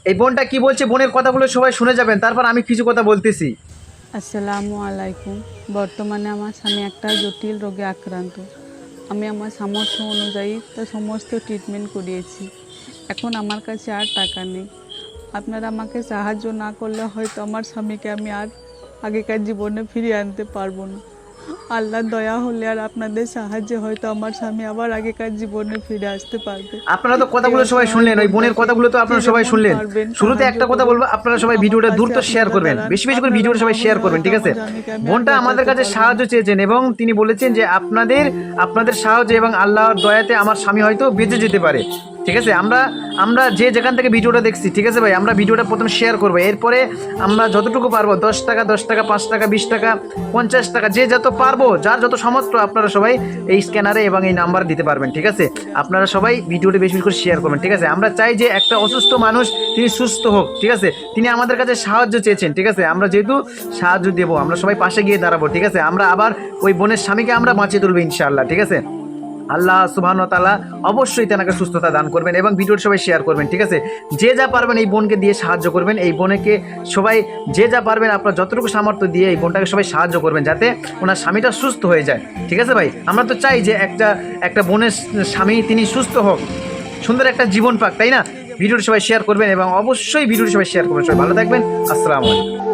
এই বোনটা কি বলছে, বোনের কথাগুলো সবাই শুনে যাবেন, তারপর আমি কিছু কথা বলতেছি। আসসালামু আলাইকুম। বর্তমানে আমার স্বামী একটা জটিল রোগে আক্রান্ত। আমি আমার সামর্থ্য অনুযায়ী তার সমস্ত ট্রিটমেন্ট করিয়েছি। এখন আমার কাছে আর টাকা নেই। আপনারা আমাকে সাহায্য না করলে হয়তো আমার স্বামীকে আমি আর আগেকার জীবনে ফিরিয়ে আনতে পারবো না। আল্লাহর দয়া হলে আর আপনাদের সাহায্যে হয়তো আমার স্বামী আবার আগেকার জীবনে ফিরে আসতে পারবে। আপনারা তো এই কথাগুলো সবাই অসহায় শুনলেন, ওই বোনের বোনটাকে কথাগুলো তো যে আপনারা সবাই যেমন শুনলেন। পারবেন শুরুতে সাহায্য একটা কথা করুন। বলবো, আপনারা সবাই আমার ভিডিওটা পাশে দ্রুত শেয়ার আপনারা করবেন, দাঁড়ান। বেশি বেশি করে আপনারা ভিডিওটা না সবাই শেয়ার হলে করবেন, হয়তো ঠিক আছে? আমার স্বামীকে আমি আর বোনটা আমাদের বাঁচাতে কাছে পারবো না। সাহায্য চেয়েছেন এবং তিনি বলেছেন যে আপনাদের সাহায্য এবং আল্লাহর দয়াতে আমার স্বামী হয়তো বেঁচে যেতে পারে, ঠিক আছে? আমরা আমরা যে যেখান থেকে ভিডিওটা দেখছি, ঠিক আছে ভাই, আমরা ভিডিওটা প্রথমে শেয়ার করবো, এরপরে আমরা যতটুকু পারবো 10 টাকা, 10 টাকা, 5 টাকা, 20 টাকা, 50 টাকা, যে যত পারবো, যার যত সামর্থ্য, আপনারা সবাই এই স্ক্যানারে এবং এই নাম্বার দিতে পারবেন, ঠিক আছে? আপনারা সবাই ভিডিওটা বেশি বেশি করে শেয়ার করবেন, ঠিক আছে? আমরা চাই যে একটা অসুস্থ মানুষ তিনি সুস্থ হোক, ঠিক আছে? তিনি আমাদের কাছে সাহায্য চেয়েছেন, ঠিক আছে? আমরা যেহেতু সাহায্য দেবো, আমরা সবাই পাশে গিয়ে দাঁড়াবো, ঠিক আছে? আমরা আবার ওই বোনের স্বামীকে আমরা বাঁচিয়ে তুলবো ইনশাআল্লাহ, ঠিক আছে? আল্লাহ সুবহানাহু ওয়া তাআলা অবশ্যই তেনাকে সুস্থতা দান করবেন এবং ভিডিওটা সবাই শেয়ার করবেন, ঠিক আছে? যে যা পারবেন এই বোনকে দিয়ে সাহায্য করবেন, এই বোনকে সবাই যে যা পারবেন আপনার যতটুকু সামর্থ্য দিয়ে এই বোনটাকে সবাই সাহায্য করবেন, যাতে ওনার স্বামীটা সুস্থ হয়ে যায়, ঠিক আছে ভাই? আমরা তো চাই যে একটা বোনের স্বামী তিনি সুস্থ হোক, সুন্দর একটা জীবন পাক, তাই না? ভিডিওটা সবাই শেয়ার করবেন এবং অবশ্যই ভিডিওটা সবাই শেয়ার করবেন। সবাই ভালো থাকবেন। আসসালামু আলাইকুম।